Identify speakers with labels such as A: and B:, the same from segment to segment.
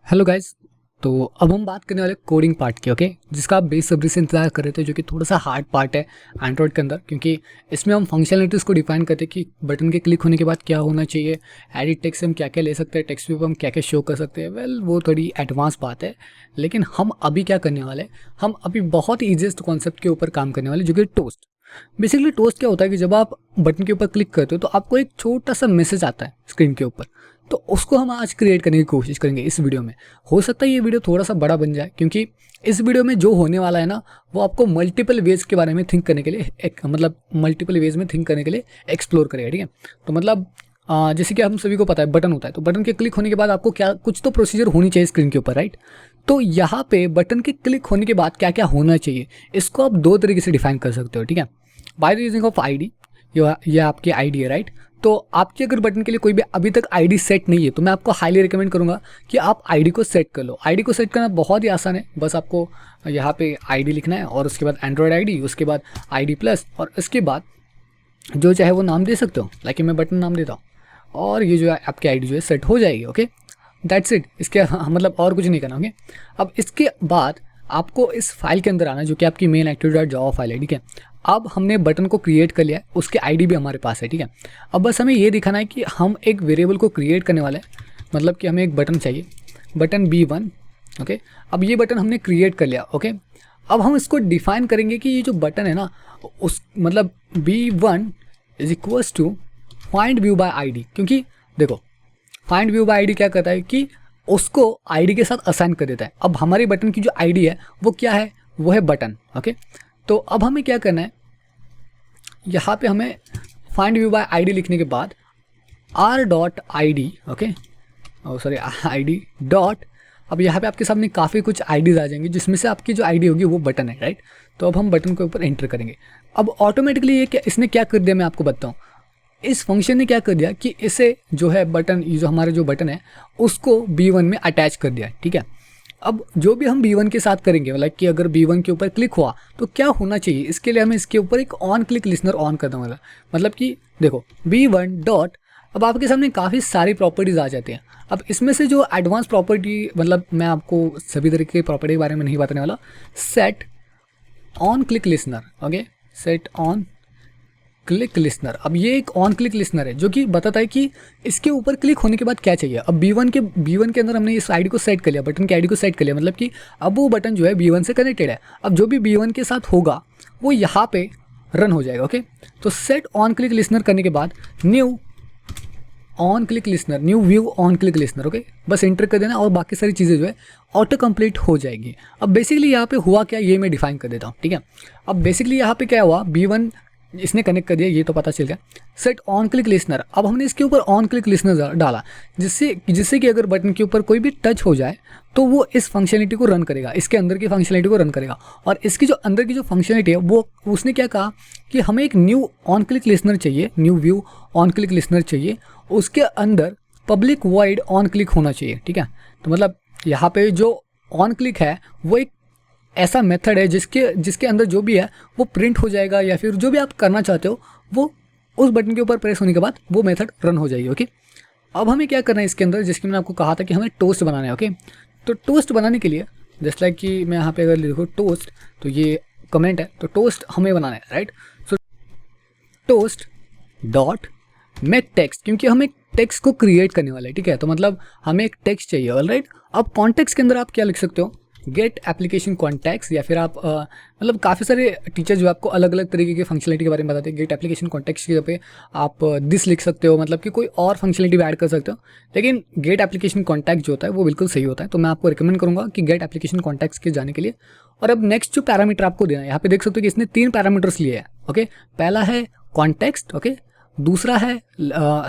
A: Hello guys. तो अब हम बात करने वाले कोडिंग पार्ट की, ओके, जिसका आप बेसब्री से इंतजार कर रहे थे, जो कि थोड़ा सा हार्ड पार्ट है एंड्रॉइड के अंदर, क्योंकि इसमें हम फंक्शनलिटीज़ को डिफाइन करते हैं कि बटन के क्लिक होने के बाद क्या होना चाहिए, एडिट टेक्स्ट से हम क्या क्या ले सकते हैं, टेक्स्ट व्यू पर हम क्या क्या शो कर सकते हैं। वेल, वो थोड़ी एडवांस बात है, लेकिन हम अभी क्या करने वाले हैं, हम अभी बहुत ही ईजिएस्ट कॉन्सेप्ट के ऊपर काम करने वाले, जो कि टोस्ट। बेसिकली टोस्ट क्या होता है कि जब आप बटन के ऊपर क्लिक करते हो तो आपको एक छोटा सा मैसेज आता है स्क्रीन के ऊपर, तो उसको हम आज क्रिएट करने की कोशिश करेंगे इस वीडियो में। हो सकता है ये वीडियो थोड़ा सा बड़ा बन जाए, क्योंकि इस वीडियो में जो होने वाला है ना, वो आपको मल्टीपल वेज के बारे में थिंक करने के लिए मल्टीपल वेज में थिंक करने के लिए एक्सप्लोर करेगा, ठीक है। तो मतलब जैसे कि हम सभी को पता है बटन होता है, तो बटन के क्लिक होने के बाद आपको क्या कुछ तो प्रोसीजर होनी चाहिए स्क्रीन के ऊपर, राइट। तो यहाँ पे बटन के क्लिक होने के बाद क्या क्या होना चाहिए, इसको आप दो तरीके से डिफाइन कर सकते हो, ठीक है। By the using of ID, ये आपकी आईडी है, राइट। तो आपकी अगर बटन के लिए कोई भी अभी तक आईडी सेट नहीं है, तो मैं आपको हाईली रिकमेंड करूंगा कि आप आईडी को सेट कर लो। आईडी को सेट करना बहुत ही आसान है, बस आपको यहाँ पे आईडी लिखना है और उसके बाद एंड्रॉयड आईडी, उसके बाद आईडी प्लस, और इसके बाद जो चाहे वो नाम दे सकते हो, लाइक मैं बटन नाम देता हूँ, और ये जो है आपकी आईडी जो है सेट हो जाएगी, ओके। That's it. इसके मतलब और कुछ नहीं करना, ओके। अब इसके बाद आपको इस फाइल के अंदर आना, जो कि आपकी मेन एक्टिव.जावा फाइल है, ठीक है। अब हमने बटन को क्रिएट कर लिया है, उसके आईडी भी हमारे पास है, ठीक है। अब बस हमें ये दिखाना है कि हम एक वेरिएबल को क्रिएट करने वाले हैं, मतलब कि हमें एक बटन चाहिए, बटन B1, ओके। अब ये बटन हमने क्रिएट कर लिया, ओके। अब हम इसको डिफाइन करेंगे कि ये जो बटन है ना, उस मतलब B1 is equals to find view by ID, क्योंकि देखो फाइंड व्यू बाय आईडी क्या करता है कि उसको आईडी के साथ असाइन कर देता है। अब हमारी बटन की जो आईडी है वो क्या है, वो है बटन, ओके। तो अब हमें क्या करना है, यहाँ पे हमें फाइंड व्यू बाय आईडी लिखने के बाद r.id, okay, sorry id dot, अब यहाँ पे आपके सामने काफ़ी कुछ आईडीज आ जाएंगी, जिसमें से आपकी जो आईडी होगी वो बटन है, राइट। तो अब हम बटन के ऊपर एंटर करेंगे। अब ऑटोमेटिकली ये क्या इसने क्या कर दिया, मैं आपको बताऊँ। इस फंक्शन ने क्या कर दिया कि इसे जो है बटन, ये जो हमारे जो बटन है उसको B1 में अटैच कर दिया है, ठीक है। अब जो भी हम B1 के साथ करेंगे, लाइक कि अगर B1 के ऊपर क्लिक हुआ तो क्या होना चाहिए, इसके लिए हमें इसके ऊपर एक ऑन क्लिक लिसनर ऑन करना होगा। मतलब कि देखो B1 डॉट, अब आपके सामने काफ़ी सारी प्रॉपर्टीज़ आ जाती हैं। अब इसमें से जो एडवांस प्रॉपर्टी, मतलब मैं आपको सभी तरीके की प्रॉपर्टी के बारे में नहीं बताने वाला, set on click listener, okay, set on click listener. अब ये एक ऑन क्लिक लिसनर है जो कि बताता है कि इसके ऊपर क्लिक होने के बाद क्या चाहिए। अब B1 के अंदर हमने इस आईडी को सेट कर लिया, बटन की आईडी को सेट कर लिया, मतलब कि अब वो बटन जो है B1 से कनेक्टेड है। अब जो भी B1 के साथ होगा वो यहाँ पे रन हो जाएगा, ओके। तो सेट ऑन क्लिक लिसनर करने के बाद new on click listener, new view on click listener, okay, बस एंटर कर देना और बाकी सारी चीज़ें जो है ऑटो कंप्लीट हो जाएगी। अब बेसिकली यहाँ पे हुआ क्या, ये मैं डिफाइन कर देता हूँ, ठीक है। अब बेसिकली यहाँ पे क्या हुआ, B1 इसने कनेक्ट कर दिया, ये तो पता चल गया। सेट ऑन क्लिक लिसनर, अब हमने इसके ऊपर ऑन क्लिक लिसनर डाला, जिससे कि अगर बटन के ऊपर कोई भी टच हो जाए तो वो इस फंक्शनलिटी को रन करेगा, इसके अंदर की फंक्शनलिटी को रन करेगा। और इसकी जो अंदर की जो फंक्शनलिटी है वो उसने क्या कहा कि हमें एक न्यू ऑन क्लिक लिसनर चाहिए, new view on click listener चाहिए, उसके अंदर पब्लिक वॉइड ऑन क्लिक होना चाहिए, ठीक है। तो मतलब यहाँ पे जो ऑन क्लिक है वो एक ऐसा मेथड है जिसके अंदर जो भी है वो प्रिंट हो जाएगा, या फिर जो भी आप करना चाहते हो वो उस बटन के ऊपर प्रेस होने के बाद वो मेथड रन हो जाएगी, ओके। अब हमें क्या करना है इसके अंदर, जिसकी मैंने आपको कहा था कि हमें टोस्ट बनाना है, ओके। तो टोस्ट बनाने के लिए जस्ट लाइक कि मैं यहाँ पे अगर लिखूँ टोस्ट, तो ये कमेंट है, तो टोस्ट हमें बनाना है, राइट। सो टोस्ट डॉट मेक टेक्स्ट, क्योंकि हम एक टेक्स्ट को क्रिएट करने वाले हैं, ठीक है। तो मतलब हमें एक टेक्स्ट चाहिए, ऑलराइट। अब कॉन्टेक्स्ट के अंदर आप क्या लिख सकते हो, गेट एप्लीकेशन कॉन्टैक्ट्स, या फिर आप मतलब काफ़ी सारे टीचर जो आपको अलग अलग तरीके की फंक्शनलिटी के बारे में बताते हैं। गेट एप्लीकेशन कॉन्टैक्ट्स की जगह पे आप दिस लिख सकते हो, मतलब कि कोई और फंक्शनलिटी भी ऐड कर सकते हो। लेकिन गेट एप्लीकेशन कॉन्टैक्ट जो होता है वो बिल्कुल सही होता है, तो मैं आपको रिकमेंड करूँगा कि गेट एप्लीकेशन कॉन्टैक्ट्स के जाने के लिए। और अब नेक्स्ट जो पैरामीटर आपको देना है, यहाँ पे देख सकते हो कि इसने 3 पैरामीटर्स लिए हैं, ओके। पहला है कॉन्टेक्स्ट, ओके, दूसरा है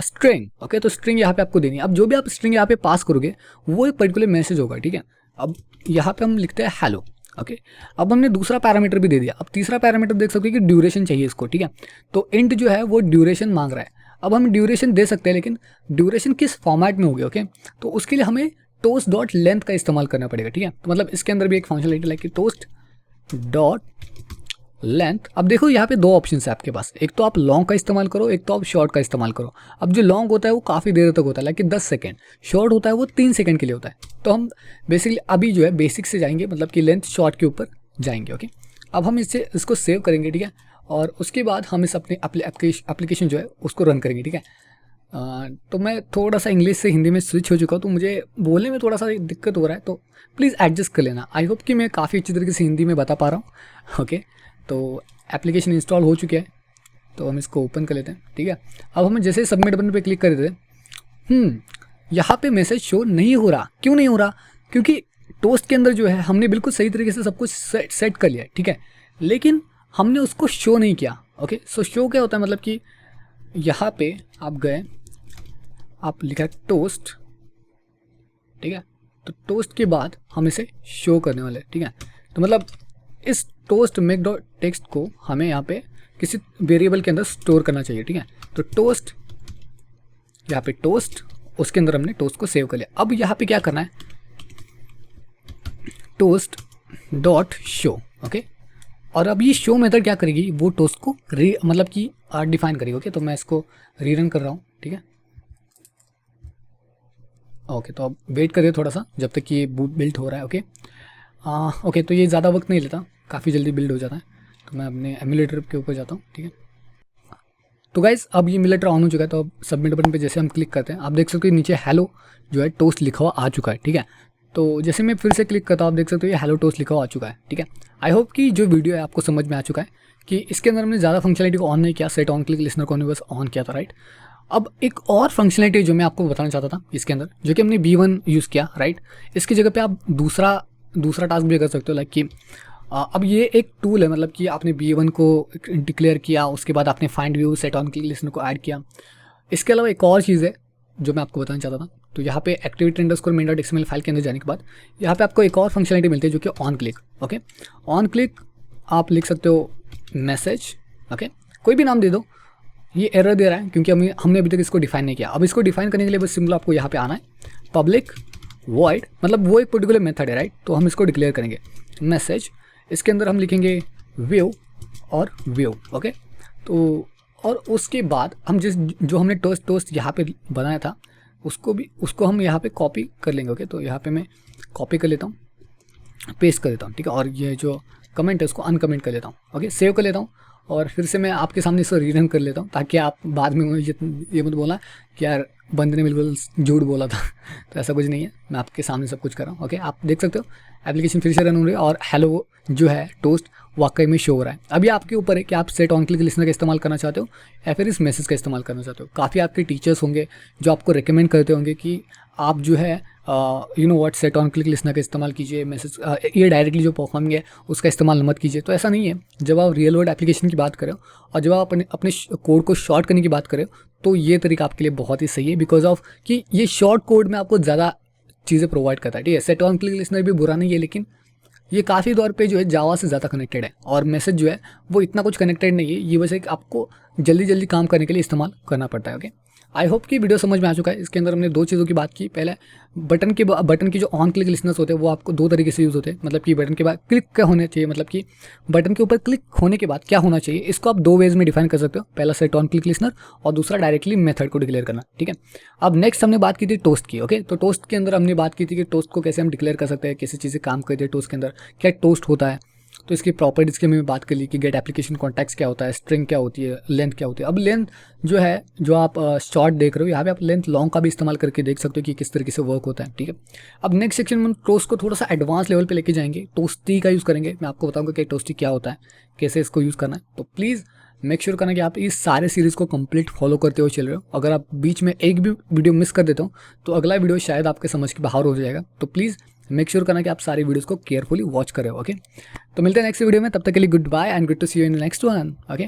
A: स्ट्रिंग, ओके। तो स्ट्रिंग यहाँ पे आपको देनी है। अब जो भी आप स्ट्रिंग यहाँ पे पास करोगे वो एक पर्टिकुलर मैसेज होगा, ठीक है। अब यहाँ पे हम लिखते हैं हेलो, ओके। अब हमने दूसरा पैरामीटर भी दे दिया। अब तीसरा पैरामीटर देख सकते हो कि ड्यूरेशन चाहिए इसको, ठीक है। तो इंट जो है वो ड्यूरेशन मांग रहा है। अब हम ड्यूरेशन दे सकते हैं, लेकिन ड्यूरेशन किस फॉर्मेट में होगी, ओके। तो उसके लिए हमें टोस्ट डॉट लेंथ का इस्तेमाल करना पड़ेगा, ठीक है। तो मतलब इसके अंदर भी एक फंक्शनलिटी लाइक कि टोस्ट डॉट लेंथ। अब देखो यहाँ पे दो ऑप्शन है आपके पास, एक तो आप लॉन्ग का इस्तेमाल करो, एक तो आप शॉर्ट का इस्तेमाल करो। अब जो लॉन्ग होता है वो काफ़ी देर तक होता है, लाइक 10 सेकेंड। शॉर्ट होता है वो 3 सेकेंड के लिए होता है। तो हम बेसिकली अभी जो है बेसिक से जाएंगे, मतलब कि लेंथ शॉर्ट के ऊपर जाएंगे। ओके, अब हम इसको सेव करेंगे, ठीक है, और उसके बाद हम इस अपने एप्लीकेशन जो है उसको रन करेंगे, ठीक है। तो मैं थोड़ा सा इंग्लिश से हिंदी में स्विच हो चुका हूँ, तो मुझे बोलने में थोड़ा सा दिक्कत हो रहा है, तो प्लीज़ एडजस्ट कर लेना। आई होप कि मैं काफ़ी अच्छी तरीके से हिंदी में बता पा रहा हूँ। ओके, तो एप्लीकेशन इंस्टॉल हो चुके हैं, तो हम इसको ओपन कर लेते हैं, ठीक है। अब हम जैसे सबमिट बटन पे क्लिक कर देते हैं, यहाँ पे मैसेज शो नहीं हो रहा। क्यों नहीं हो रहा? क्योंकि टोस्ट के अंदर जो है हमने बिल्कुल सही तरीके से सब कुछ सेट कर लिया है, ठीक है, लेकिन हमने उसको शो नहीं किया। ओके, सो शो क्या होता है, मतलब कि यहाँ पे आप गए, आप लिखा टोस्ट, ठीक है, तो टोस्ट के बाद हम इसे शो करने वाले हैं, ठीक है। तो मतलब इस टोस्ट मेक डॉट टेक्स्ट को हमें यहाँ पे किसी वेरिएबल के अंदर स्टोर करना चाहिए, ठीक है। तो टोस्ट, यहाँ पे टोस्ट, उसके अंदर हमने टोस्ट को सेव कर लिया। अब यहाँ पे क्या करना है, टोस्ट डॉट शो। ओके, और अब ये शो मेथड क्या करेगी, वो टोस्ट को मतलब कि डिफाइन करेगी। ओके, तो मैं इसको रीरन कर रहा हूँ, ठीक है। ओके, तो अब वेट करिए थोड़ा सा जब तक कि ये बिल्ड हो रहा है। ओके, ओके, तो ये ज़्यादा वक्त नहीं लेता, काफ़ी जल्दी बिल्ड हो जाता है। तो मैं अपने एमुलेटर के ऊपर जाता हूँ, ठीक है। तो गाइस अब ये एमुलेटर ऑन हो चुका है, तो अब सबमिट बटन पे जैसे हम क्लिक करते हैं, आप देख सकते हो नीचे हेलो जो है टोस्ट लिखा हुआ आ चुका है, ठीक है। तो जैसे मैं फिर से क्लिक करता हूँ, आप देख सकते हो ये हेलो टोस्ट लिखा हुआ आ चुका है, ठीक है। आई होप कि जो वीडियो है आपको समझ में आ चुका है कि इसके अंदर हमने ज़्यादा फंक्शनलिटी को ऑन नहीं किया, सेट ऑन क्लिक लिसनर को हमने बस ऑन किया था, राइट। अब एक और फंक्शनलिटी जो मैं आपको बताना चाहता था इसके अंदर, जो कि हमने B1 यूज़ किया, राइट। इसकी जगह पे आप दूसरा टास्क भी कर सकते हो, लाइक कि अब ये एक टूल है, मतलब कि आपने B1 को डिक्लेयर किया, उसके बाद आपने find view set on click listener को ऐड किया। इसके अलावा एक और चीज़ है जो मैं आपको बताना चाहता था। तो यहाँ पे activity underscore main dot XML file के अंदर जाने के बाद यहाँ पे आपको एक और फंक्शनलिटी मिलती है जो कि on click. Okay, on click आप लिख सकते हो मैसेज, ओके, कोई भी नाम दे दो। ये एरर दे रहा है क्योंकि हमने अभी तक इसको डिफाइन नहीं किया। अब इसको डिफाइन करने के लिए बस सिंपल आपको यहाँ पे आना है, पब्लिक वॉइड, मतलब वो एक पर्टिकुलर मेथड है, राइट। तो हम इसको डिक्लेयर करेंगे मैसेज, इसके अंदर हम लिखेंगे व्यू और व्यू। ओके, तो और उसके बाद हम जो हमने टोस्ट यहाँ पे बनाया था उसको हम यहाँ पे कॉपी कर लेंगे। ओके, तो यहाँ पे मैं कॉपी कर लेता हूँ, पेस्ट कर देता हूँ, ठीक है, और ये जो कमेंट है उसको अनकमेंट कर लेता हूँ। ओके, सेव कर लेता हूँ और फिर से मैं आपके सामने इसको रीरन कर लेता हूँ, ताकि आप बाद में ये मत बोला कि यार बंदे ने बिल्कुल झूठ बोला था। तो ऐसा कुछ नहीं है, मैं आपके सामने सब कुछ कर रहा हूँ। ओके, आप देख सकते हो एप्लीकेशन फिर से रन हो रही है और हेलो जो है टोस्ट वाकई में शो हो रहा है। अभी आपके ऊपर है कि आप सेट ऑन क्लिक लिसनर का इस्तेमाल करना चाहते हो या फिर इस मैसेज का इस्तेमाल करना चाहते हो। काफ़ी आपके टीचर्स होंगे जो आपको रिकमेंड करते होंगे कि आप जो है you know what set on click listener का इस्तेमाल कीजिए, मैसेज ये डायरेक्टली जो परफॉर्मिंग है उसका इस्तेमाल मत कीजिए। तो ऐसा नहीं है। जब आप रियल वर्ल्ड एप्लीकेशन की बात करें और जब आप अपने कोड को शॉर्ट करने की बात करें तो ये तरीका आपके लिए बहुत ही सही है, बिकॉज ऑफ कि ये शॉर्ट कोड में आपको ज़्यादा चीज़ें प्रोवाइड करता है, ठीक है। सेट ऑन क्लिक लिसनर भी बुरा नहीं है, लेकिन ये काफ़ी तौर पे जो है जावा से ज़्यादा कनेक्टेड है और मैसेज जो है वो इतना कुछ कनेक्टेड नहीं है। ये वजह से आपको जल्दी जल्दी काम करने के लिए इस्तेमाल करना पड़ता है। ओके, आई होप कि वीडियो समझ में आ चुका है। इसके अंदर हमने दो चीज़ों की बात की। पहले बटन की जो ऑन क्लिक लिसनर्स होते हैं वो आपको दो तरीके से यूज़ होते हैं, मतलब कि बटन के बाद क्लिक क्या होना चाहिए, मतलब कि बटन के ऊपर क्लिक होने के बाद क्या होना चाहिए, इसको आप दो वेज में डिफाइन कर सकते हो। पहला सेट ऑन क्लिक लिसनर और दूसरा डायरेक्टली मेथड को डिक्लेयर करना, ठीक है। अब नेक्स्ट हमने बात की थी टोस्ट की। ओके, तो टोस्ट के अंदर हमने बात की थी कि टोस्ट को कैसे हम डिक्लेयर कर सकते हैं, कैसे चीज़ें काम करती है टोस्ट के अंदर, क्या टोस्ट होता है। तो इसकी प्रॉपर्टीज़ की हमने बात कर ली कि गेट एप्लीकेशन कॉन्टैक्ट्स क्या होता है, स्ट्रिंग क्या होती है, लेंथ क्या होती है। अब लेंथ जो है जो आप शॉर्ट देख रहे हो, यहाँ पे आप लेंथ लॉन्ग का भी इस्तेमाल करके देख सकते हो कि किस तरीके से वर्क होता है, ठीक है। अब नेक्स्ट सेक्शन में हम टोस्ट को थोड़ा सा एडवांस लेवल पे लेके जाएंगे, टोस्टी का यूज़ करेंगे। मैं आपको बताऊंगा कि टोस्टी क्या होता है, कैसे इसको यूज़ करना है। तो प्लीज़ मेक श्योर करना कि आप इस सारे सीरीज़ को कंप्लीट फॉलो करते हुए चल रहे हो। अगर आप बीच में एक भी वीडियो मिस कर देते हो तो अगला वीडियो शायद आपके समझ के बाहर हो जाएगा। तो प्लीज़ मेक श्योर करना कि आप सारी वीडियोस को केयरफुली वॉच करें। ओके, तो मिलते हैं नेक्स्ट वीडियो में, तब तक के लिए good bye and good to see you in next one. Okay.